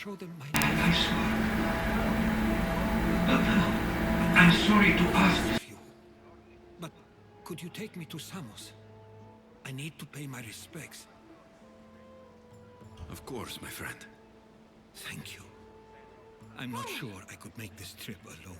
show them my I knife. saw. I'm sorry to ask. You. But could you take me to Samos? I need to pay my respects. Of course, my friend. Thank you. I'm not sure I could make this trip alone.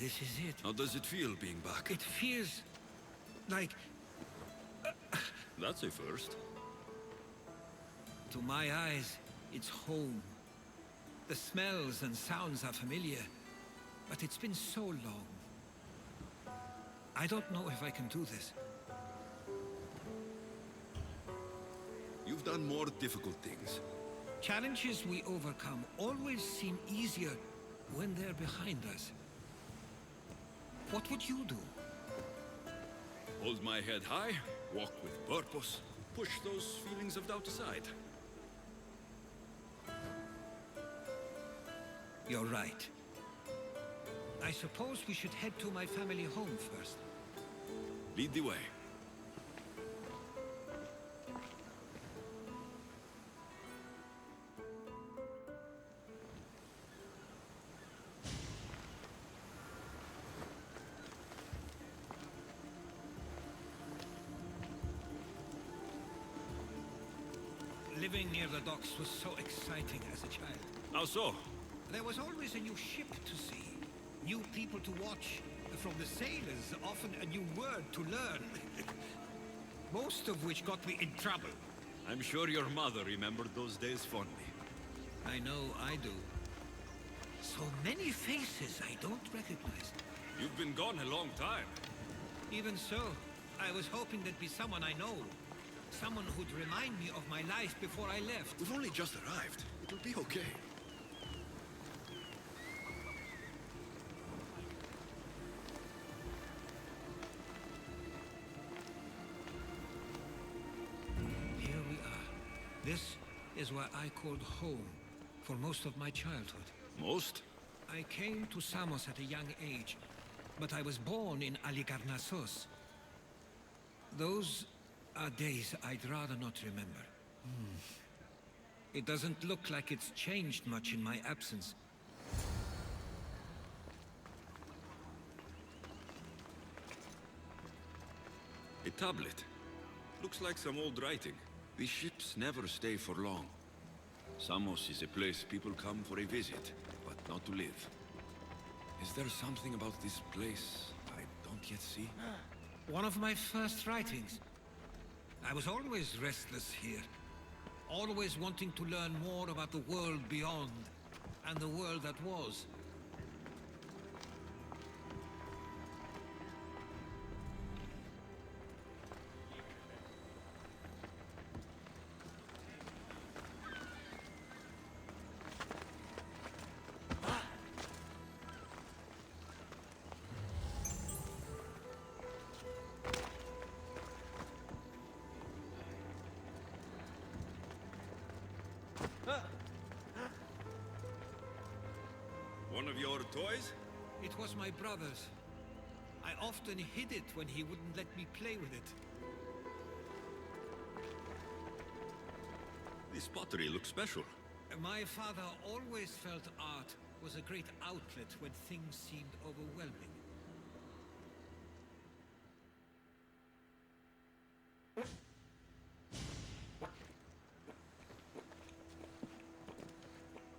This is it. How does it feel being back? It feels like... That's a first. To my eyes, it's home. The smells and sounds are familiar, but it's been so long. I don't know if I can do this. You've done more difficult things. Challenges we overcome always seem easier when they're behind us. What would you do? Hold my head high, walk with purpose, push those feelings of doubt aside. You're right. I suppose we should head to my family home first. Lead the way. Living near the docks was so exciting as a child. How so? There was always a new ship to see, new people to watch. From the sailors, often a new word to learn. Most of which got me in trouble. I'm sure your mother remembered those days fondly. I know I do. So many faces I don't recognize. You've been gone a long time. Even so, I was hoping there'd be someone I know. Someone who'd remind me of my life before I left. We've only just arrived. It'll be okay. Here we are. This is where I called home for most of my childhood. Most? I came to Samos at a young age, but I was born in Aligarnassos. Those are days I'd rather not remember. It doesn't look like it's changed much in my absence. A tablet. Looks like some old writing. These ships never stay for long. Samos is a place people come for a visit, but not to live. Is there something about this place I don't yet see? One of my first writings. I was always restless here. Always wanting to learn more about the world beyond, and the world that was. One of your toys? It was my brother's. I often hid it when he wouldn't let me play with it. This pottery looks special. My father always felt art was a great outlet when things seemed overwhelming.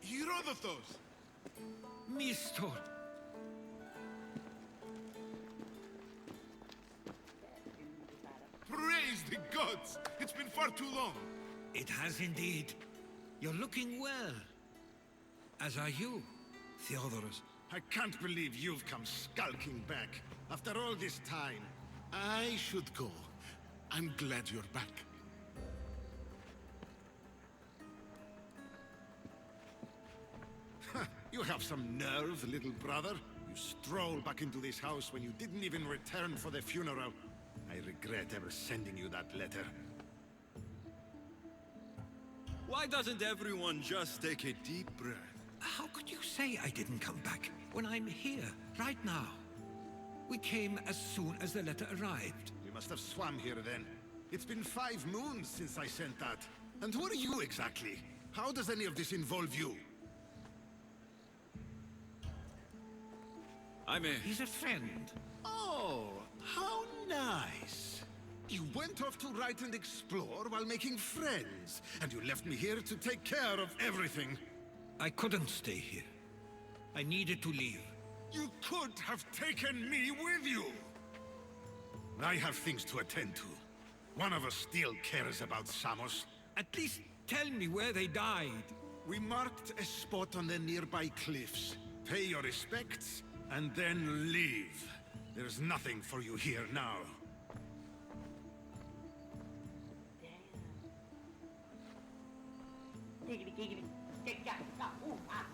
Hierodotos! Mistor! Praise the gods! It's been far too long. It has indeed. You're looking well. As are you, Theodorus. I can't believe you've come skulking back. After all this time, I should go. I'm glad you're back. You have some nerve, little brother. You stroll back into this house when you didn't even return for the funeral. I regret ever sending you that letter. Why doesn't everyone just take a deep breath? How could you say I didn't come back when I'm here, right now? We came as soon as the letter arrived. You must have swum here then. It's been 5 moons since I sent that. And who are you exactly? How does any of this involve you? He's a friend. Oh, how nice. You went off to write and explore while making friends, and you left me here to take care of everything. I couldn't stay here. I needed to leave. You could have taken me with you. I have things to attend to. One of us still cares about Samos. At least tell me where they died. We marked a spot on the nearby cliffs. Pay your respects, and then leave. There's nothing for you here now. Giggity, giggity, giggity, ooh, ah.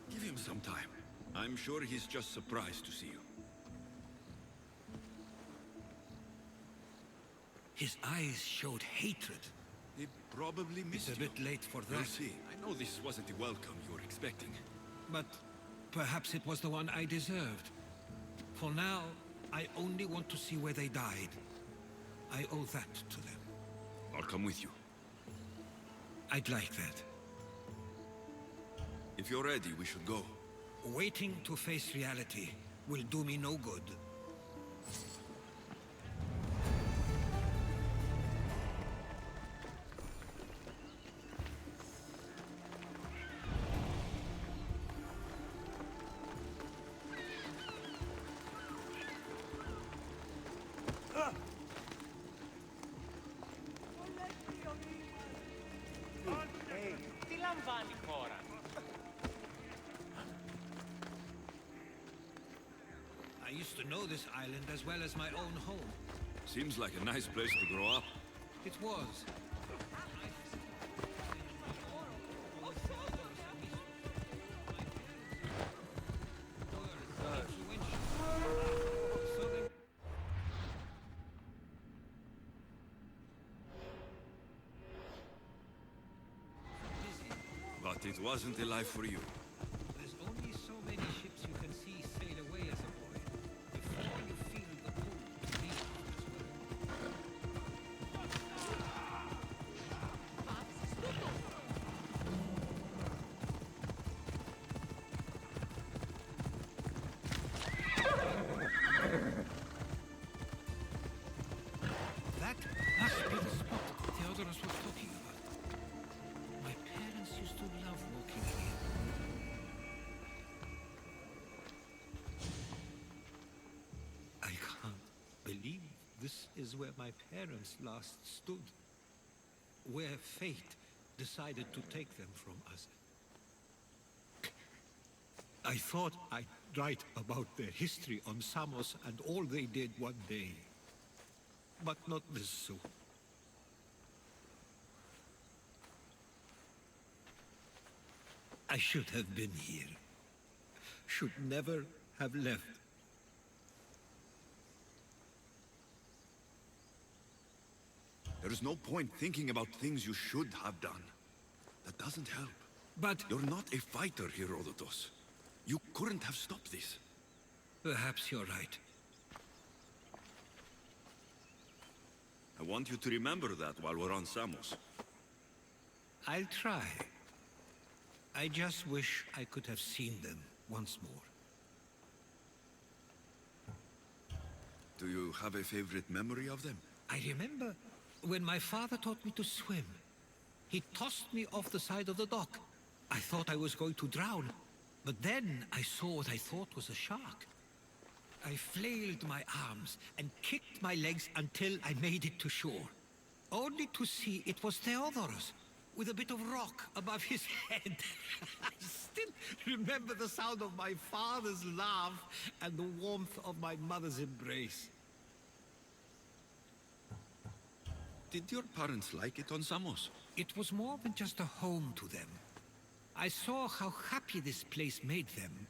Give him some time. I'm sure he's just surprised to see you. His eyes showed hatred. He probably missed It's a you. bit late for We'll that. see. I know this wasn't the welcome you were expecting. But perhaps it was the one I deserved. For now, I only want to see where they died. I owe that to them. I'll come with you. I'd like that. If you're ready, we should go. Waiting to face reality will do me no good. Τι λαμβάνει η χώρα. I used to know this island as well as my own home. Seems like a nice place to grow up. It was. But it wasn't a life for you. There's only so many ships you can see sail away as a boy before you feel the pull to leave as well. That must be the spot Theodorus was talking about. My parents used to love walking here. I can't believe this is where my parents last stood. Where fate decided to take them from us. I thought I'd write about their history on Samos and all they did one day. But not this soon. I should have been here. Should never have left. There is no point thinking about things you should have done. That doesn't help. But You're not a fighter, Herodotus. You couldn't have stopped this. perhaps you're right. I want you to remember that while we're on Samos. I'll try. I just wish I could have seen them once more. Do you have a favorite memory of them? I remember when my father taught me to swim. He tossed me off the side of the dock. I thought I was going to drown, But then I saw what I thought was a shark. I flailed my arms and kicked my legs until I made it to shore, only to see it was Theodorus, with a bit of rock above his head. I still remember the sound of my father's laugh and the warmth of my mother's embrace. Did your parents like it on Samos? It was more than just a home to them. I saw how happy this place made them,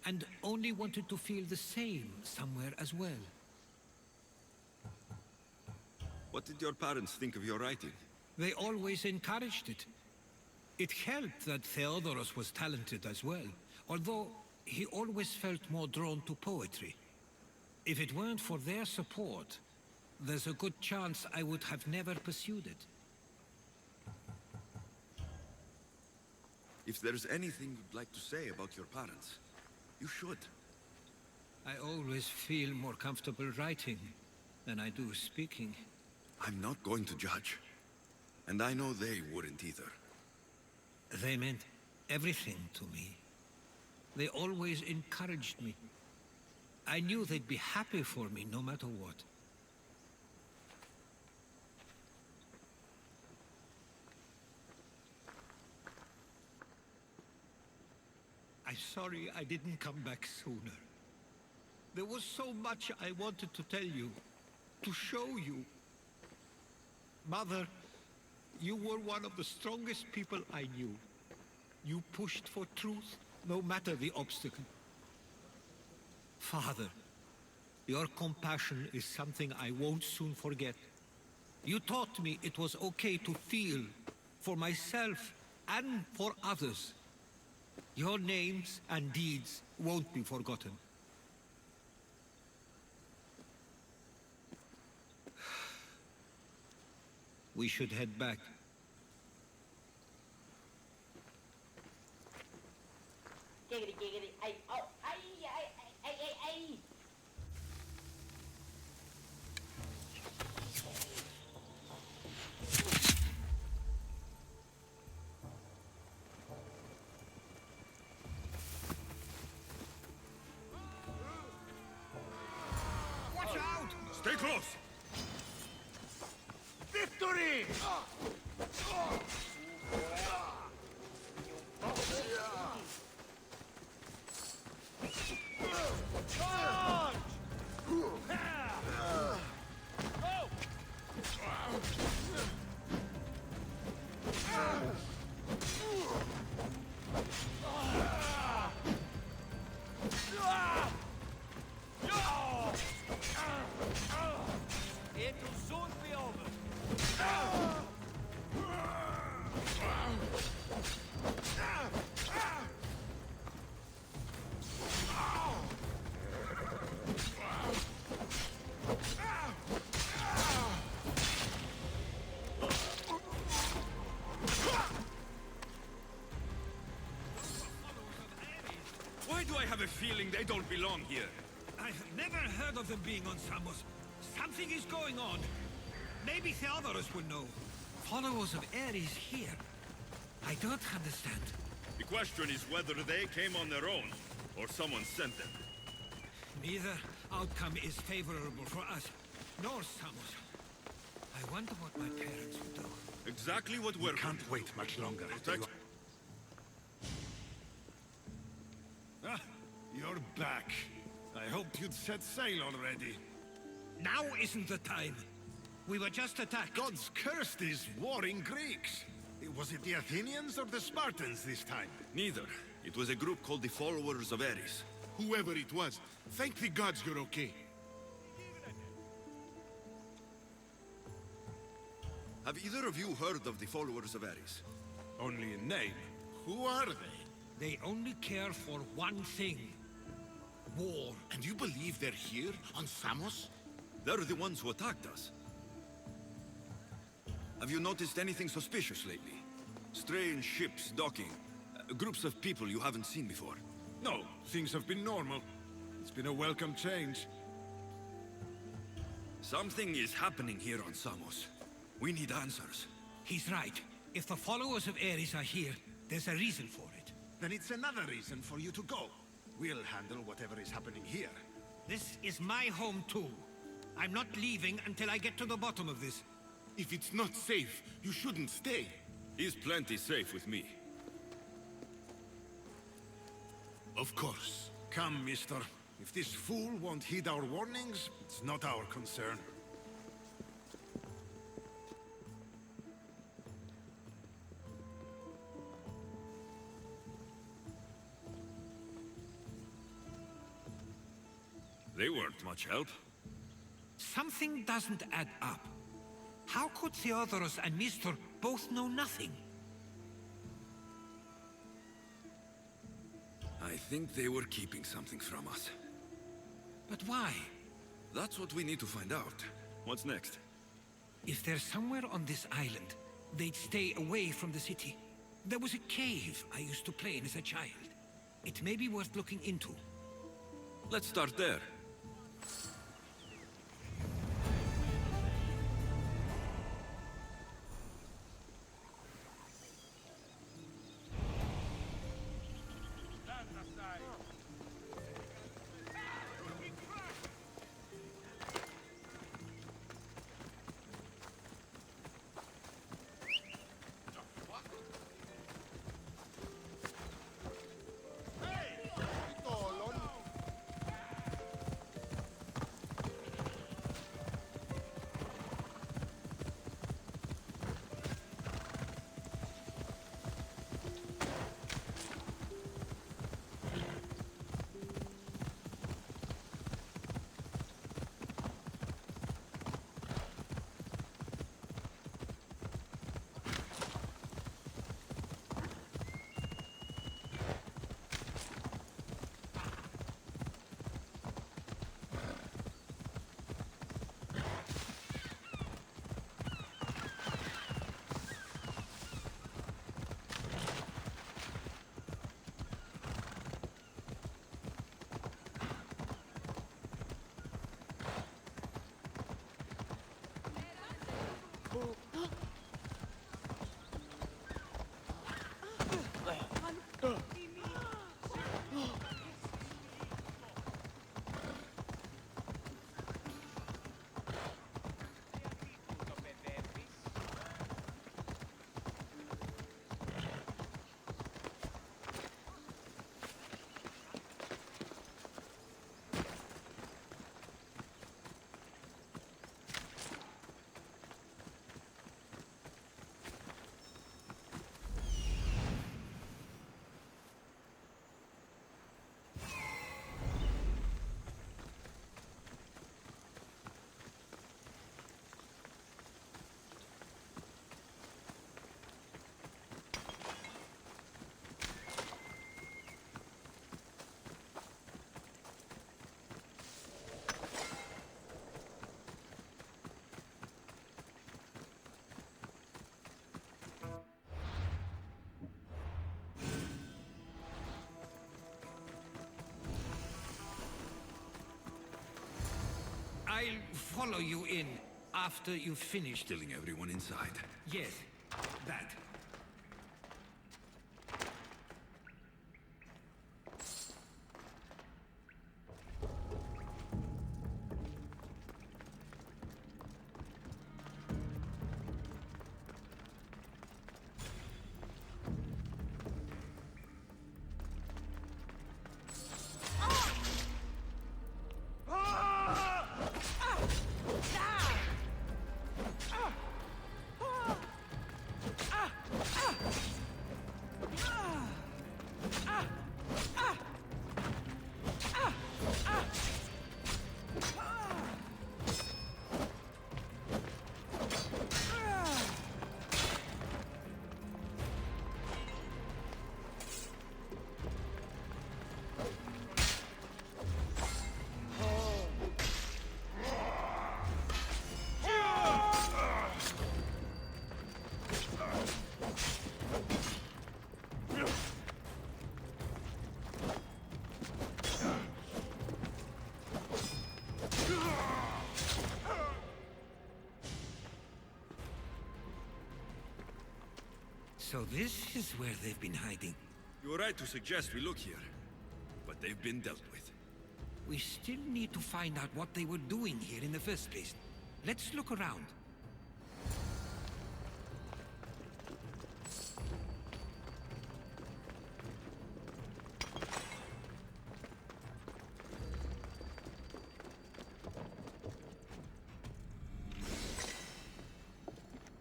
and only wanted to feel the same somewhere as well. What did your parents think of your writing? They always encouraged it. It helped that Theodorus was talented as well, although he always felt more drawn to poetry. If it weren't for their support, there's a good chance I would have never pursued it. If there's anything you'd like to say about your parents, you should. I always feel more comfortable writing than I do speaking. I'm not going to judge. And I know they wouldn't either. They meant everything to me. They always encouraged me. I knew they'd be happy for me no matter what. I'm sorry I didn't come back sooner. There was so much I wanted to tell you, to show you. Mother, you were one of the strongest people I knew. You pushed for truth, no matter the obstacle. Father, your compassion is something I won't soon forget. You taught me it was okay to feel, for myself and for others. Your names and deeds won't be forgotten. We should head back. Giggity, giggity, ay, oh, ay, ay, ay, ay, ay. Watch out! Stay close! Victory! It'll soon be over. Why do I have a feeling they don't belong here? I've never heard of them being on Samos. Something is going on. Maybe Theodorus will know. Followers of Ares here. I don't understand. The question is whether they came on their own, or someone sent them. Neither outcome is favorable for us, nor Samos. I wonder what my parents would do. Exactly what we're... Can't wait much longer. Protect- Ah, you're back. I hoped you'd set sail already. Now isn't the time. We were just attacked. Gods cursed these warring Greeks. Was it the Athenians or the Spartans this time? Neither. It was a group called the Followers of Ares. Whoever it was, thank the gods you're okay. Have either of you heard of the Followers of Ares? Only in name. Who are they? They only care for one thing. War. And you believe they're here, on Samos? They're the ones who attacked us. Have you noticed anything suspicious lately? Strange ships docking. Groups of people you haven't seen before. No, things have been normal. It's been a welcome change. Something is happening here on Samos. We need answers. He's right. If the followers of Ares are here, there's a reason for it. then it's another reason for you to go. We'll handle whatever is happening here. This is my home too. I'm not leaving until I get to the bottom of this. If it's not safe, you shouldn't stay. He's plenty safe with me. Of course. Come, mister. If this fool won't heed our warnings, it's not our concern. They weren't much help. Something doesn't add up. How could Theodoros and Mistor both know nothing? I think they were keeping something from us. But why? That's what we need to find out. What's next? If they're somewhere on this island, they'd stay away from the city. There was a cave I used to play in as a child. It may be worth looking into. Let's start there. I'll follow you in after you've finished. Killing everyone inside. Yes, that. So this is where they've been hiding. You were right to suggest we look here, but they've been dealt with. We still need to find out what they were doing here in the first place. Let's look around.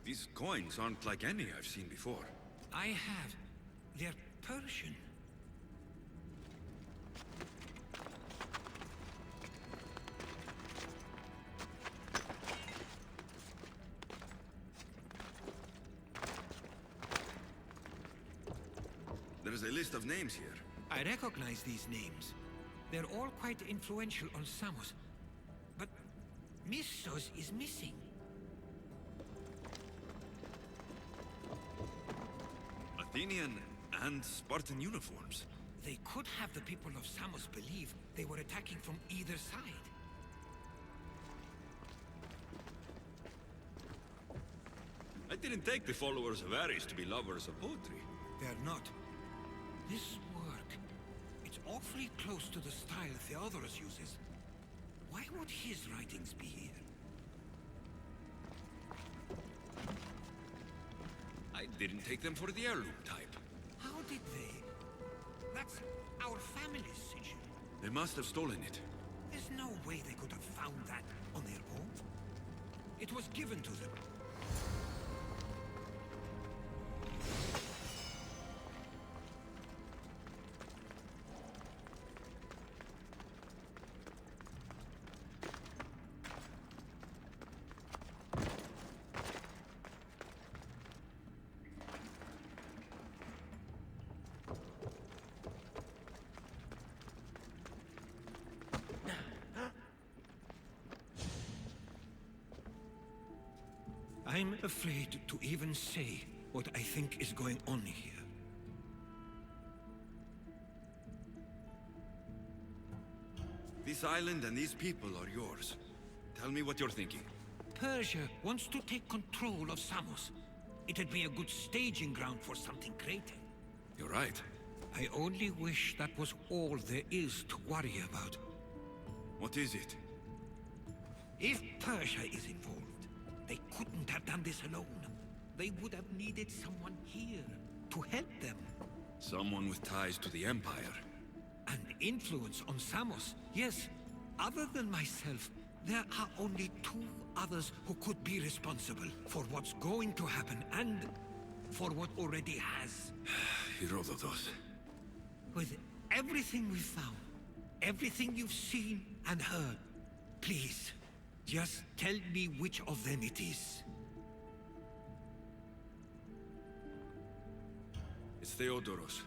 These coins aren't like any I've seen before. I have. They're Persian. There's a list of names here. I recognize these names. They're all quite influential on Samos. But Missos is missing. Athenian and Spartan uniforms. They could have the people of Samos believe they were attacking from either side. I didn't take the followers of Ares to be lovers of poetry. They're not. This work, it's awfully close to the style Theodorus uses. Why would his writings be here? I didn't take them for the heirloom type. How did they? That's our family's sigil. They must have stolen it. There's no way they could have found that on their own. It was given to them. I'm afraid to even say what I think is going on here. This island and these people are yours. Tell me what you're thinking. Persia wants to take control of Samos. It'd be a good staging ground for something greater. You're right. I only wish that was all there is to worry about. What is it? If Persia is involved, they couldn't have done this alone. They would have needed someone here to help them. Someone with ties to the Empire. An influence on Samos, yes. Other than myself, there are only two others who could be responsible for what's going to happen and for what already has. Herodotus. With everything we've found, everything you've seen and heard, please, just tell me which of them it is. It's Theodorus.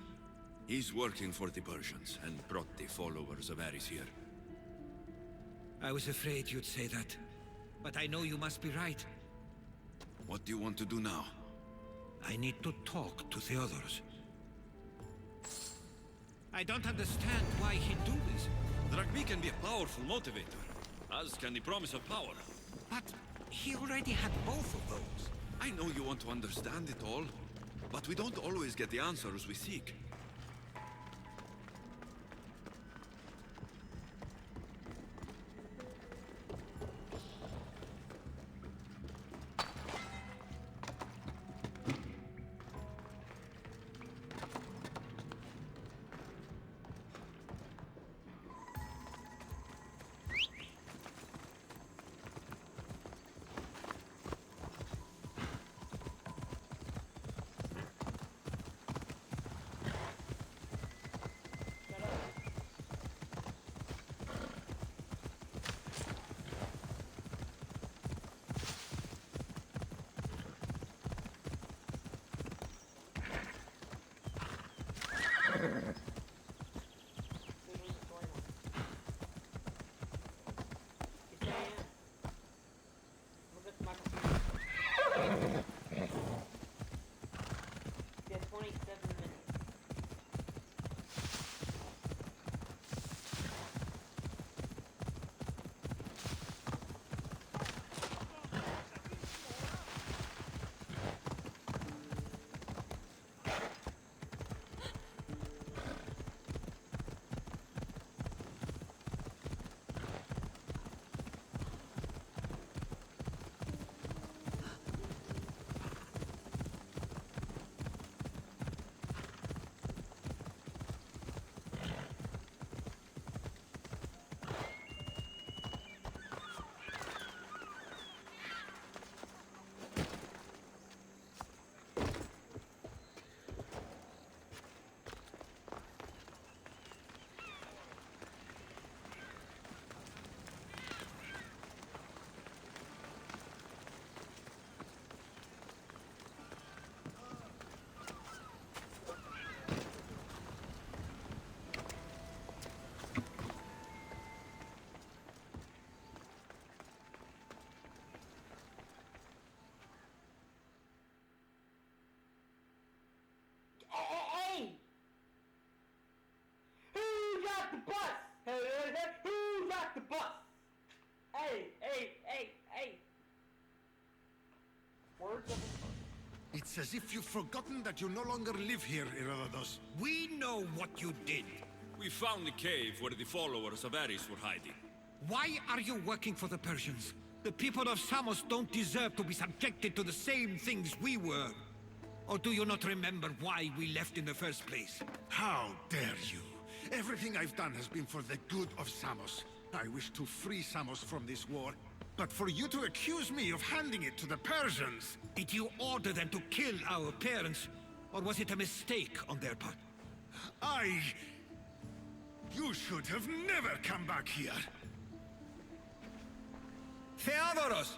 He's working for the Persians and brought the followers of Ares here. I was afraid you'd say that, but I know you must be right. What do you want to do now? I need to talk to Theodorus. I don't understand why he'd do this. Drachmi can be a powerful motivator, as can the promise of power. But he already had both of those. I know you want to understand it all, but we don't always get the answers we seek. got the bus? Who got the bus? Hey. Words of It's as if you've forgotten that you no longer live here, Herodotus. We know what you did. We found the cave where the followers of Ares were hiding. Why are you working for the Persians? The people of Samos don't deserve to be subjected to the same things we were. Or do you not remember why we left in the first place? How dare you? Everything I've done has been for the good of Samos. I wish to free Samos from this war. But for you to accuse me of handing it to the Persians... Did you order them to kill our parents? Or was it a mistake on their part? You should have never come back here. Theodoros!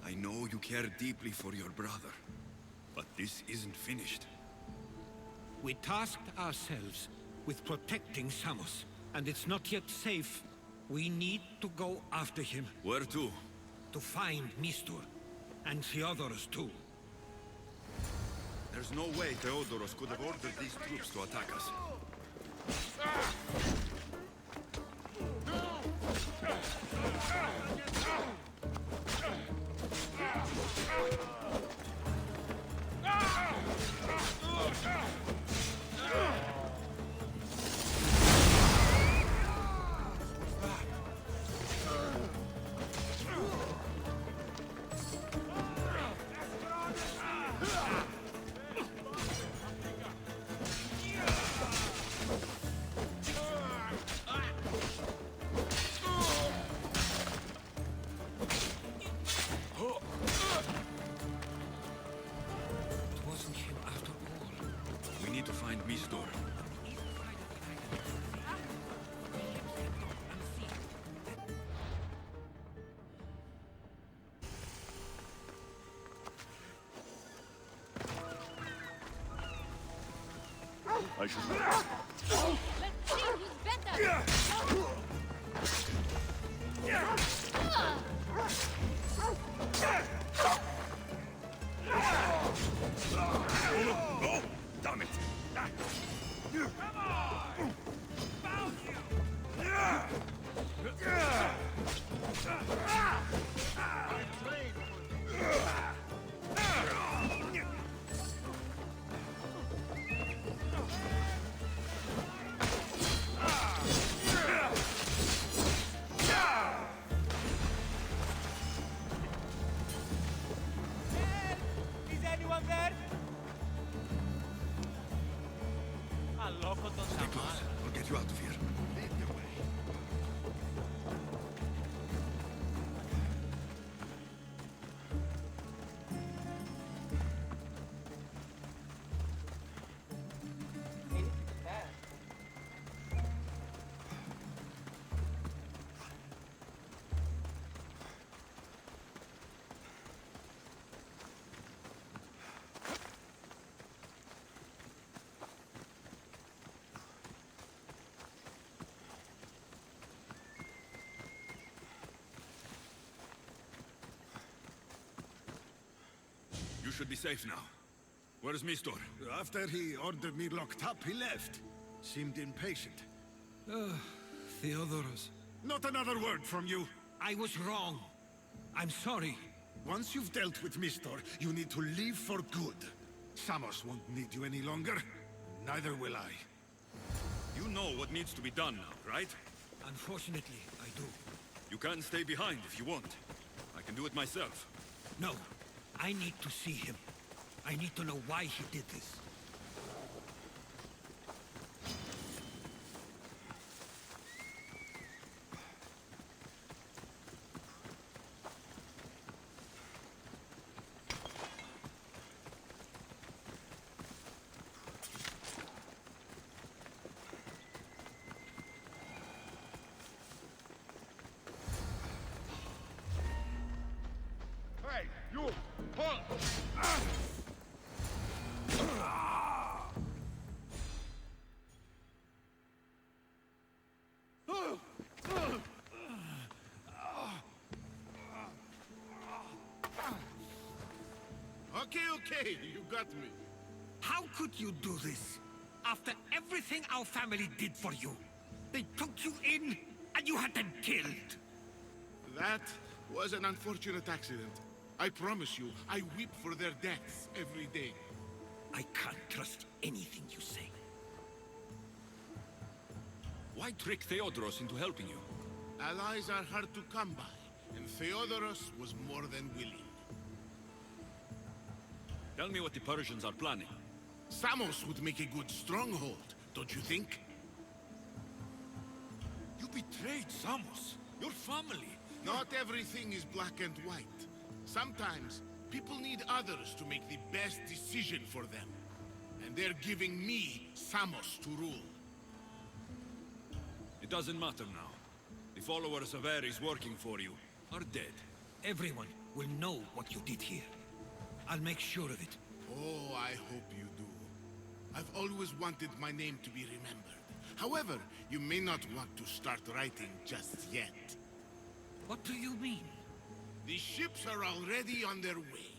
I know you care deeply for your brother, but this isn't finished. We tasked ourselves with protecting Samos, and it's not yet safe. We need to go after him. Where to? To find Mistur, and Theodoros too. There's no way Theodoros could have ordered these troops to attack us. It wasn't him after all. We need to find Mistor. I should... Let's see who's better! Oh, damn it! Come on! Found you! Is anyone there? Al loco τον Stay close. I'll get you out of here. You should be safe now. Where's Mistor? After he ordered me locked up, he left. Seemed impatient. Theodoros. Not another word from you. I was wrong. I'm sorry. Once you've dealt with Mistor, you need to leave for good. Samos won't need you any longer. Neither will I. You know what needs to be done now, right? Unfortunately, I do. You can stay behind if you want. I can do it myself. No, I need to see him. I need to know why he did this. Hey, you! Halt! Okay, you got me. How could you do this? After everything our family did for you. They took you in, and you had them killed. That was an unfortunate accident. I promise you, I weep for their deaths every day. I can't trust anything you say. Why trick Theodoros into helping you? Allies are hard to come by, and Theodoros was more than willing. Tell me what the Persians are planning. Samos would make a good stronghold, don't you think? You betrayed Samos, your family. Not everything is black and white. Sometimes, people need others to make the best decision for them. And they're giving me Samos to rule. It doesn't matter now. The followers of Ares working for you are dead. Everyone will know what you did here. I'll make sure of it. Oh, I hope you do. I've always wanted my name to be remembered. However, you may not want to start writing just yet. What do you mean? The ships are already on their way.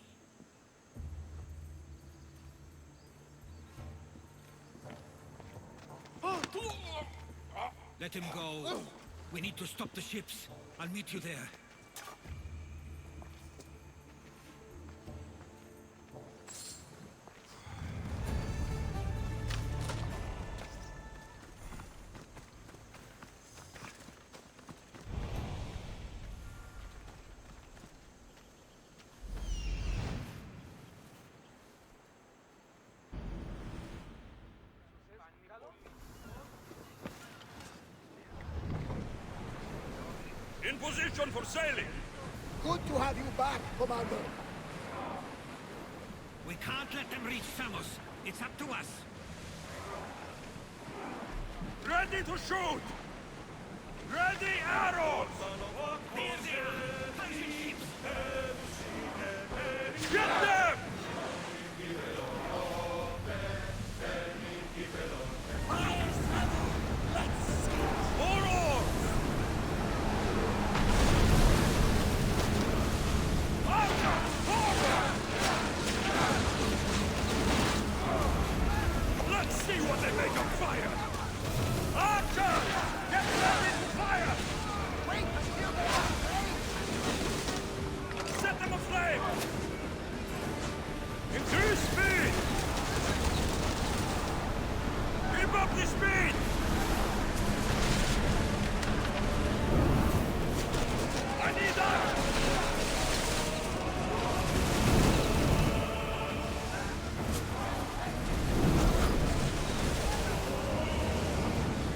Let him go. We need to stop the ships. I'll meet you there. In position for sailing! Good to have you back, Commander. We can't let them reach Samos. It's up to us. Ready to shoot! Ready arrows! There they are! Persian ships! Get them! More oars! Archers, forward! Let's see what they make of fire! Archers! Get ready to fire! Wait until they are ready. Set them aflame! Increase speed! Keep up the speed! I need arms!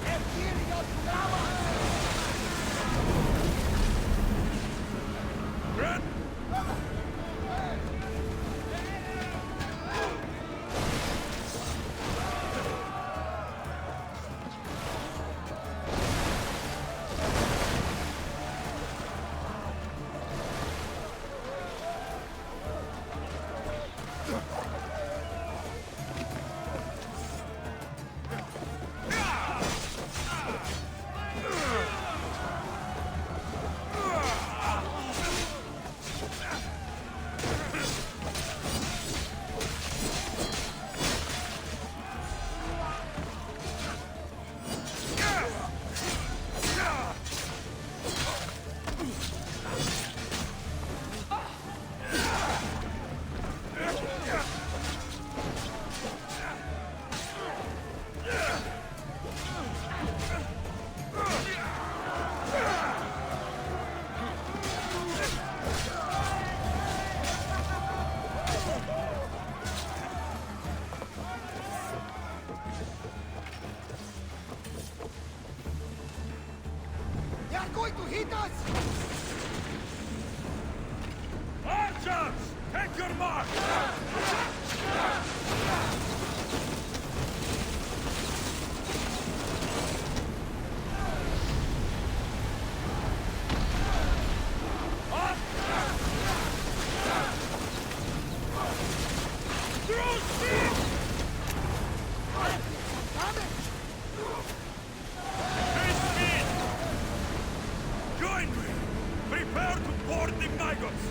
They're gearing up now. Red! They are going to hit us. Archers! Take your mark! Up! Through speed! Damage. Increase speed! Join me! Prepare to board the maggots!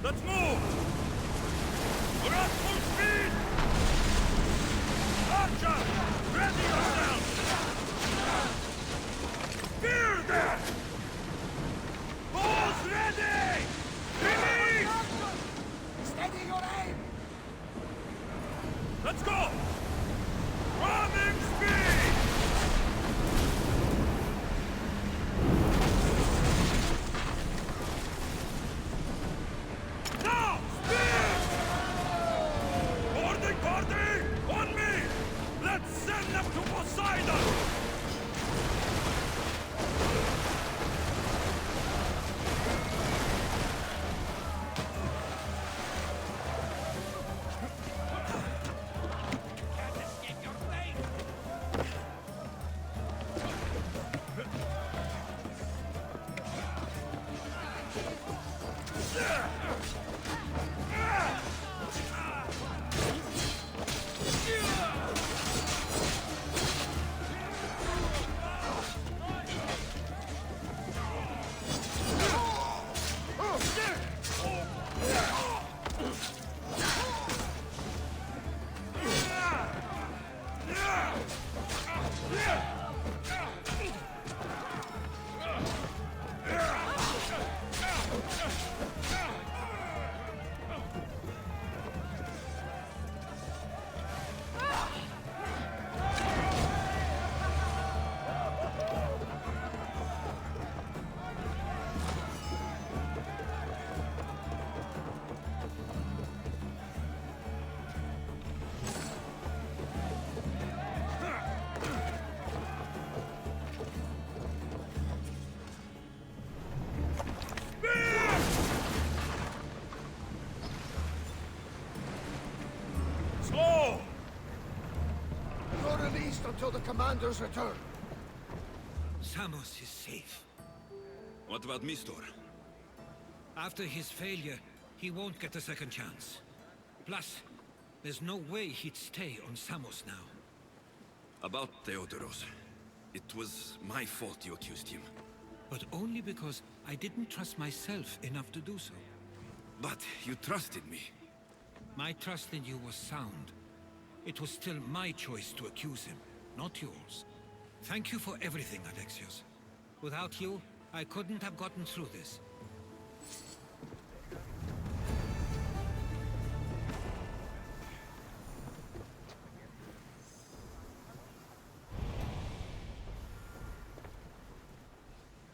Let's move! We're at full speed! Archer! Ready yourself! Fear them! Balls ready! Release! Steady your aim! Let's go! Ramming speed! Now! Speed! Boarding party! On me! Let's send them to Poseidon! Can't escape your fate! Slow! You're released until the commander's return. Samos is safe. What about Mistor? After his failure, he won't get a second chance. Plus, there's no way he'd stay on Samos now. About Theodoros. It was my fault you accused him. But only because I didn't trust myself enough to do so. But you trusted me. My trust in you was sound. It was still my choice to accuse him, not yours. Thank you for everything, Alexios. Without you, I couldn't have gotten through this.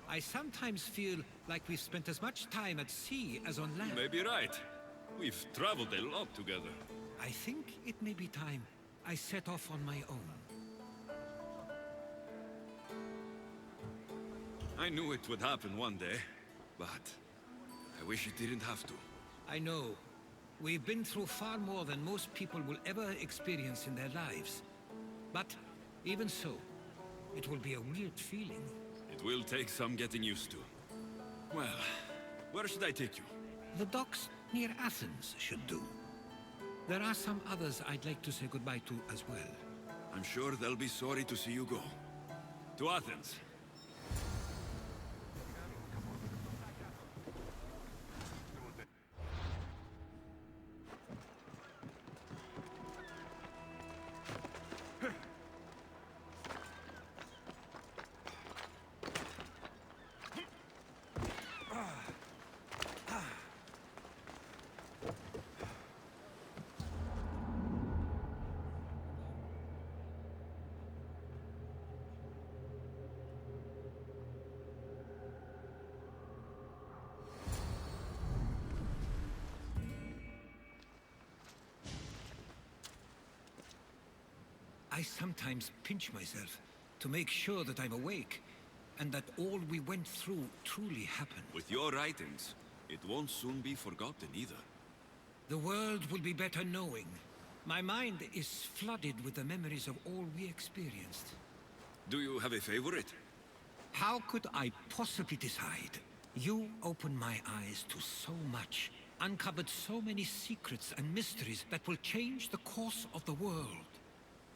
I sometimes feel like we've spent as much time at sea as on land. Maybe right. We've traveled a lot together. I think it may be time I set off on my own. I knew it would happen one day, but I wish it didn't have to. I know. We've been through far more than most people will ever experience in their lives. But even so, it will be a weird feeling. It will take some getting used to. Well, where should I take you? The docks near Athens should do. There are some others I'd like to say goodbye to as well. I'm sure they'll be sorry to see you go. To Athens. I sometimes pinch myself to make sure that I'm awake, and that all we went through truly happened. With your writings, it won't soon be forgotten either. The world will be better knowing. My mind is flooded with the memories of all we experienced. Do you have a favorite? How could I possibly decide? You opened my eyes to so much, uncovered so many secrets and mysteries that will change the course of the world.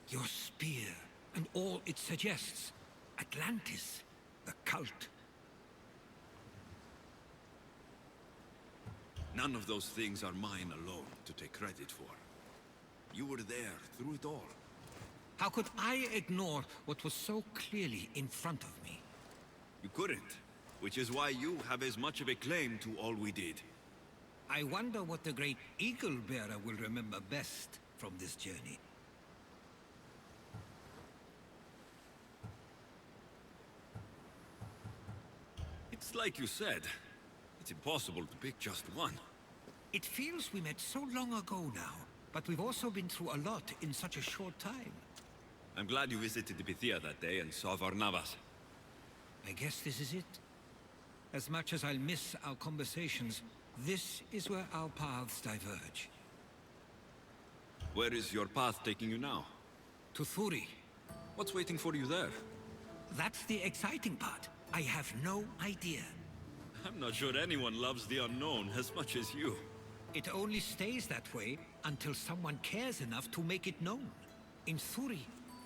Your spear, and all it suggests. Atlantis, the cult. None of those things are mine alone to take credit for. You were there through it all. How could I ignore what was so clearly in front of me? You couldn't, which is why you have as much of a claim to all we did. I wonder what the great Eagle Bearer will remember best from this journey. It's like you said. It's impossible to pick just one. It feels we met so long ago now, but we've also been through a lot in such a short time. I'm glad you visited the Bithia that day and saw Varnavas. I guess this is it. As much as I'll miss our conversations, this is where our paths diverge. Where is your path taking you now? To Thuri. What's waiting for you there? That's the exciting part. I have no idea. I'm not sure anyone loves the unknown as much as you. It only stays that way until someone cares enough to make it known. In Thuri,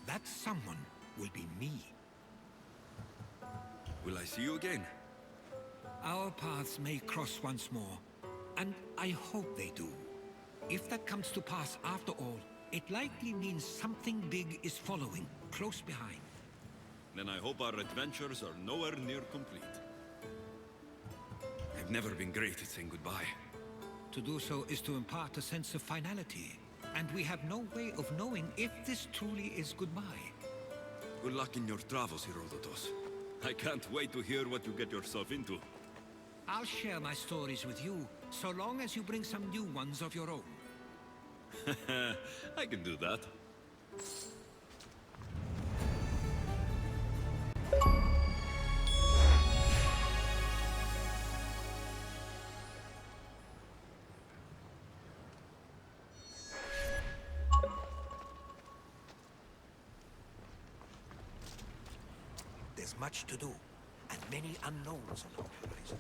that someone will be me. Will I see you again? Our paths may cross once more, and I hope they do. If that comes to pass after all, it likely means something big is following, close behind. Then I hope our adventures are nowhere near complete. I've never been great at saying goodbye. To do so is to impart a sense of finality, and we have no way of knowing if this truly is goodbye. Good luck in your travels, Herodotus. I can't wait to hear what you get yourself into. I'll share my stories with you, so long as you bring some new ones of your own. I can do that. There's much to do, and many unknowns along the horizon.